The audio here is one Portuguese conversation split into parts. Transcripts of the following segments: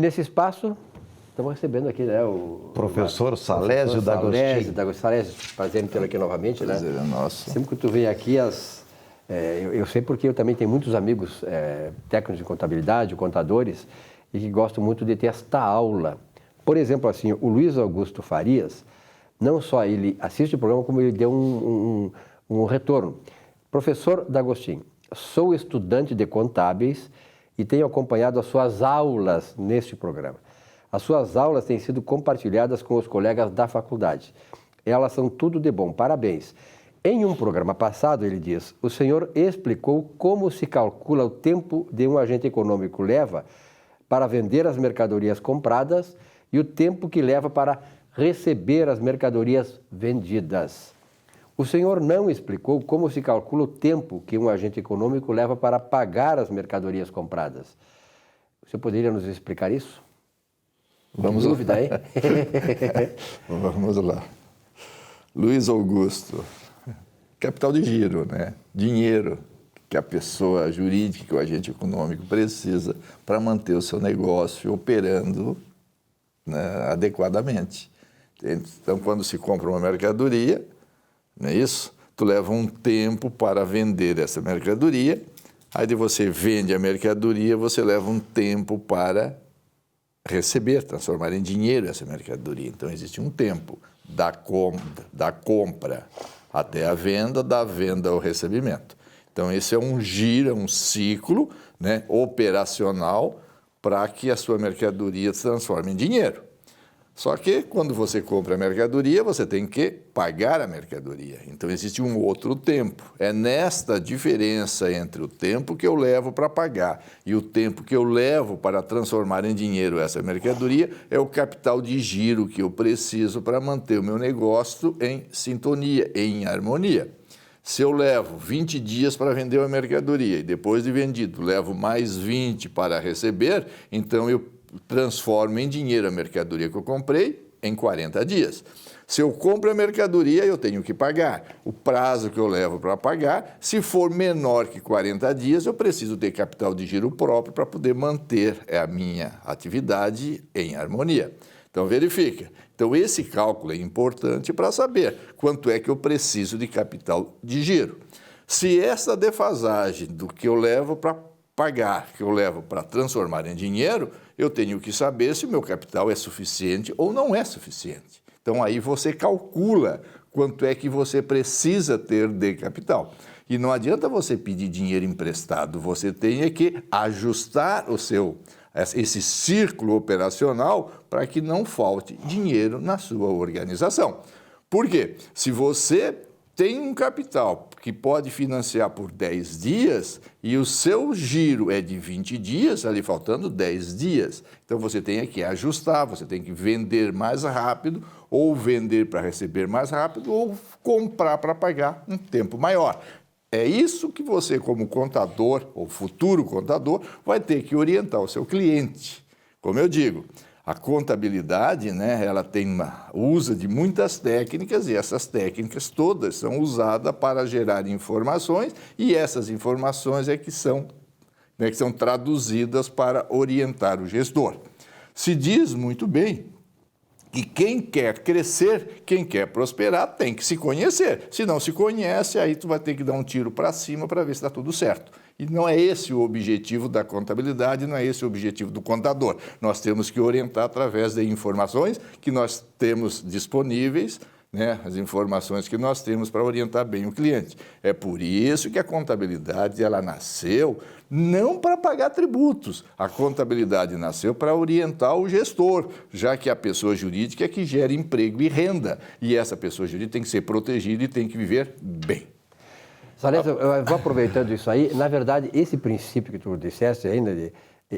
nesse espaço, estamos recebendo aqui, né, o professor Salésio D'Agostini. Salésio, prazer em tê-lo aqui novamente, prazer, né? É nosso. Sempre que tu vem aqui, eu sei porque eu também tenho muitos amigos técnicos de contabilidade, contadores, e que gostam muito de ter esta aula. Por exemplo, assim, o Luiz Augusto Farias, não só ele assiste o programa, como ele deu um retorno. Professor D'Agostini, sou estudante de contábeis e tenho acompanhado as suas aulas neste programa. As suas aulas têm sido compartilhadas com os colegas da faculdade. Elas são tudo de bom, parabéns. Em um programa passado, ele diz, o senhor explicou como se calcula o tempo de um agente econômico leva para vender as mercadorias compradas e o tempo que leva para receber as mercadorias vendidas. O senhor não explicou como se calcula o tempo que um agente econômico leva para pagar as mercadorias compradas. Você poderia nos explicar isso? Vamos dúvida, lá. hein? Vamos lá. Luiz Augusto, capital de giro, né? Dinheiro que a pessoa jurídica, que o agente econômico precisa para manter o seu negócio operando, né, adequadamente. Então, quando se compra uma mercadoria, não é isso? Tu leva um tempo para vender essa mercadoria, aí de você vende a mercadoria, você leva um tempo para receber, transformar em dinheiro essa mercadoria. Então, existe um tempo da compra até a venda, da venda ao recebimento. Então, esse é um giro, é um ciclo, né, operacional para que a sua mercadoria se transforme em dinheiro. Só que, quando você compra a mercadoria, você tem que pagar a mercadoria. Então, existe um outro tempo. É nesta diferença entre o tempo que eu levo para pagar e o tempo que eu levo para transformar em dinheiro essa mercadoria, é o capital de giro que eu preciso para manter o meu negócio em sintonia, em harmonia. Se eu levo 20 dias para vender uma mercadoria e depois de vendido levo mais 20 para receber, então eu transformo em dinheiro a mercadoria que eu comprei em 40 dias. Se eu compro a mercadoria, eu tenho que pagar. O prazo que eu levo para pagar, se for menor que 40 dias, eu preciso ter capital de giro próprio para poder manter a minha atividade em harmonia. Então, verifica. Então, esse cálculo é importante para saber quanto é que eu preciso de capital de giro. Se essa defasagem do que eu levo para pagar, que eu levo para transformar em dinheiro, eu tenho que saber se o meu capital é suficiente ou não é suficiente. Então, aí você calcula quanto é que você precisa ter de capital. E não adianta você pedir dinheiro emprestado, você tem que ajustar esse círculo operacional para que não falte dinheiro na sua organização. Por quê? Se você tem um capital que pode financiar por 10 dias e o seu giro é de 20 dias, ali faltando 10 dias. Então, você tem que ajustar, você tem que vender mais rápido, ou vender para receber mais rápido, ou comprar para pagar um tempo maior. É isso que você, como contador ou futuro contador, vai ter que orientar o seu cliente. Como eu digo, a contabilidade, né, ela usa de muitas técnicas e essas técnicas todas são usadas para gerar informações e essas informações que são traduzidas para orientar o gestor. Se diz muito bem que quem quer crescer, quem quer prosperar, tem que se conhecer. Se não se conhece, aí tu vai ter que dar um tiro para cima para ver se está tudo certo. E não é esse o objetivo da contabilidade, não é esse o objetivo do contador. Nós temos que orientar através de informações que nós temos disponíveis, né, as informações que nós temos para orientar bem o cliente. É por isso que a contabilidade ela nasceu não para pagar tributos. A contabilidade nasceu para orientar o gestor, já que a pessoa jurídica é que gera emprego e renda. E essa pessoa jurídica tem que ser protegida e tem que viver bem. Salésio, eu vou aproveitando isso aí. Na verdade, esse princípio que tu disseste ainda,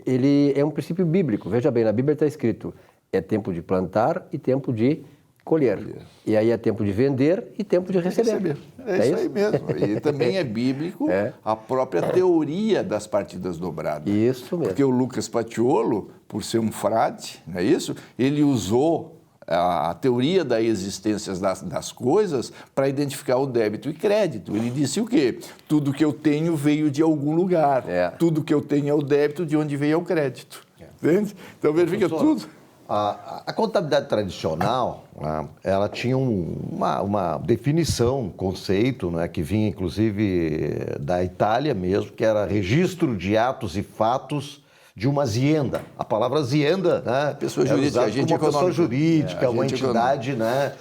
ele é um princípio bíblico. Veja bem, na Bíblia está escrito, é tempo de plantar e tempo de colher. E aí é tempo de vender e tempo de receber. É isso aí mesmo. E também é bíblico a própria teoria das partidas dobradas. Isso mesmo. Porque o Lucas Paciolo, por ser um frade, não é isso? Ele usou a teoria da existência das coisas para identificar o débito e crédito. Ele disse o quê? Tudo que eu tenho veio de algum lugar. Tudo que eu tenho é o débito de onde veio o crédito. Entende? Então verifica tudo. A contabilidade tradicional, né, ela tinha uma definição, um conceito, né, que vinha inclusive da Itália mesmo, que era registro de atos e fatos de uma azienda. A palavra azienda, né, pessoa jurídica, agente uma pessoa jurídica, uma entidade, né,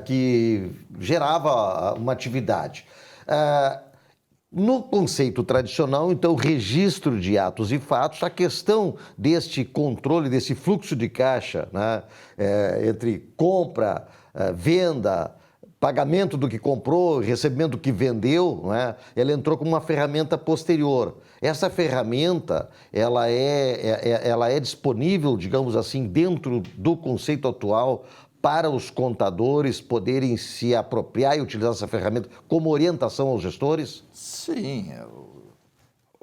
que gerava uma atividade. No conceito tradicional, então, registro de atos e fatos, a questão deste controle, desse fluxo de caixa, né, entre compra, venda, pagamento do que comprou, recebimento do que vendeu, né, ela entrou como uma ferramenta posterior. Essa ferramenta, ela é disponível, digamos assim, dentro do conceito atual, para os contadores poderem se apropriar e utilizar essa ferramenta como orientação aos gestores? Sim.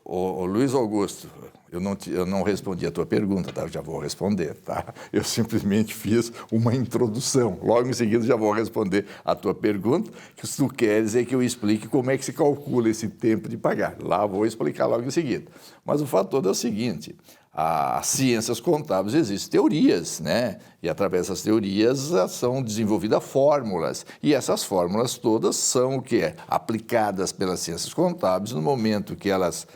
O Luiz Augusto, eu não respondi a tua pergunta, tá? Eu já vou responder, tá? Eu simplesmente fiz uma introdução. Logo em seguida já vou responder a tua pergunta, que se tu queres é que eu explique como é que se calcula esse tempo de pagar. Lá vou explicar logo em seguida. Mas o fato todo é o seguinte: as ciências contábeis existem teorias, né? E através dessas teorias são desenvolvidas fórmulas. E essas fórmulas todas são o que é? Aplicadas pelas ciências contábeis no momento que elas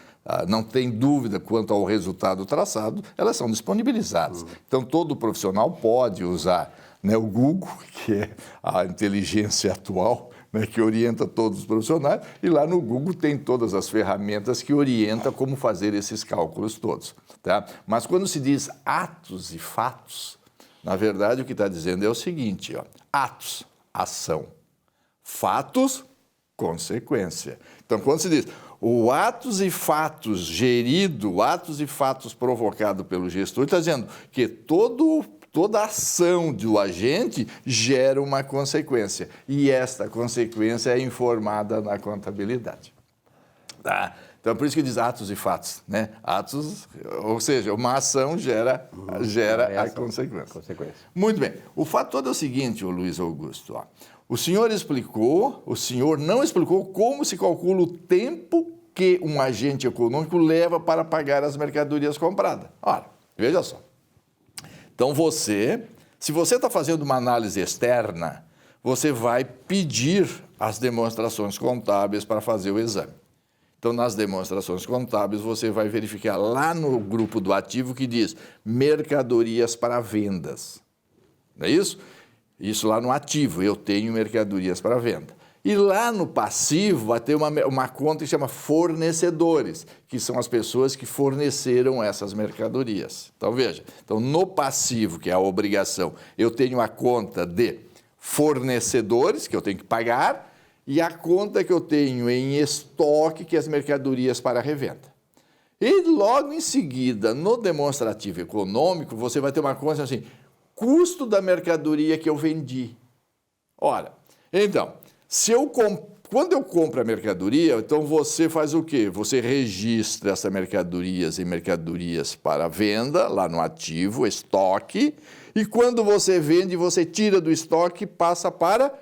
não têm dúvida quanto ao resultado traçado, elas são disponibilizadas. Então todo profissional pode usar, né, o Google, que é a inteligência atual, né, que orienta todos os profissionais, e lá no Google tem todas as ferramentas que orientam como fazer esses cálculos todos. Tá? Mas quando se diz atos e fatos, na verdade o que está dizendo é o seguinte: ó, atos, ação, fatos, consequência. Então quando se diz o atos e fatos gerido, atos e fatos provocado pelo gestor, está dizendo que toda ação do agente gera uma consequência, e esta consequência é informada na contabilidade. Tá? Então, por isso que diz atos e fatos, né? Atos, ou seja, uma ação gera a consequência. Muito bem. O fato todo é o seguinte, Luiz Augusto. Ó. O senhor não explicou como se calcula o tempo que um agente econômico leva para pagar as mercadorias compradas. Ora, veja só. Então, se você está fazendo uma análise externa, você vai pedir as demonstrações contábeis para fazer o exame. Então, nas demonstrações contábeis, você vai verificar lá no grupo do ativo que diz mercadorias para vendas. Não é isso? Isso lá no ativo, eu tenho mercadorias para venda. E lá no passivo vai ter uma conta que chama fornecedores, que são as pessoas que forneceram essas mercadorias. Então, veja, no passivo, que é a obrigação, eu tenho a conta de fornecedores, que eu tenho que pagar, e a conta que eu tenho em estoque, que é as mercadorias para revenda. E logo em seguida, no demonstrativo econômico, você vai ter uma conta assim: custo da mercadoria que eu vendi. Ora, então, quando eu compro a mercadoria, então você faz o quê? Você registra essas mercadorias em mercadorias para venda, lá no ativo, estoque, e quando você vende, você tira do estoque e passa para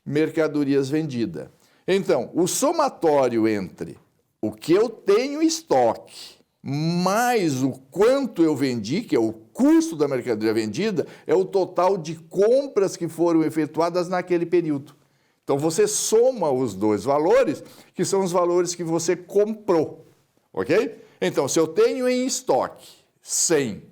mercadorias vendidas. Então, o somatório entre o que eu tenho em estoque mais o quanto eu vendi, que é o custo da mercadoria vendida, é o total de compras que foram efetuadas naquele período. Então, você soma os dois valores, que são os valores que você comprou, ok? Então, se eu tenho em estoque 100,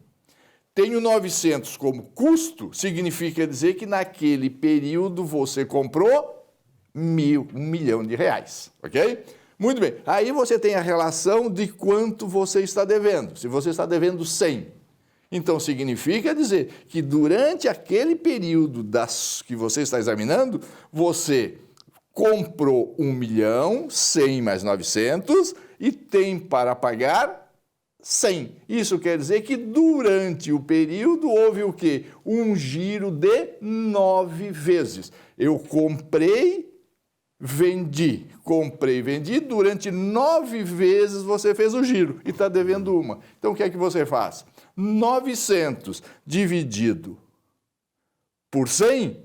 tenho 900 como custo, significa dizer que naquele período você comprou R$ 1.000.000, ok? Muito bem, aí você tem a relação de quanto você está devendo. Se você está devendo 100, então significa dizer que durante aquele período que você está examinando, você comprou 1 milhão, 100 mais 900, e tem para pagar 100. Isso quer dizer que durante o período houve o quê? Um giro de 9 vezes. Eu comprei, vendi, durante 9 vezes você fez o giro e está devendo uma. Então o que é que você faz? 900 dividido por 100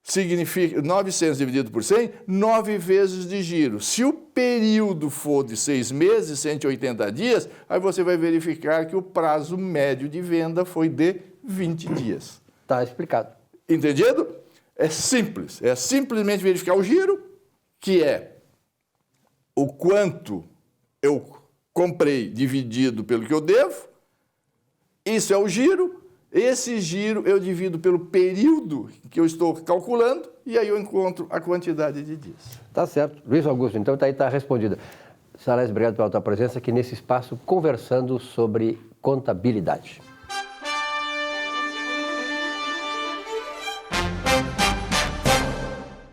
significa 900 dividido por 100, 9 vezes de giro. Se o período for de 6 meses, 180 dias, aí você vai verificar que o prazo médio de venda foi de 20 dias. Está explicado. Entendido? É simples. É simplesmente verificar o giro, que é o quanto eu comprei dividido pelo que eu devo. Isso é o giro. Esse giro eu divido pelo período que eu estou calculando e aí eu encontro a quantidade de dias. Tá certo. Luiz Augusto, então está respondida. Saraiva, obrigado pela tua presença aqui nesse espaço conversando sobre contabilidade.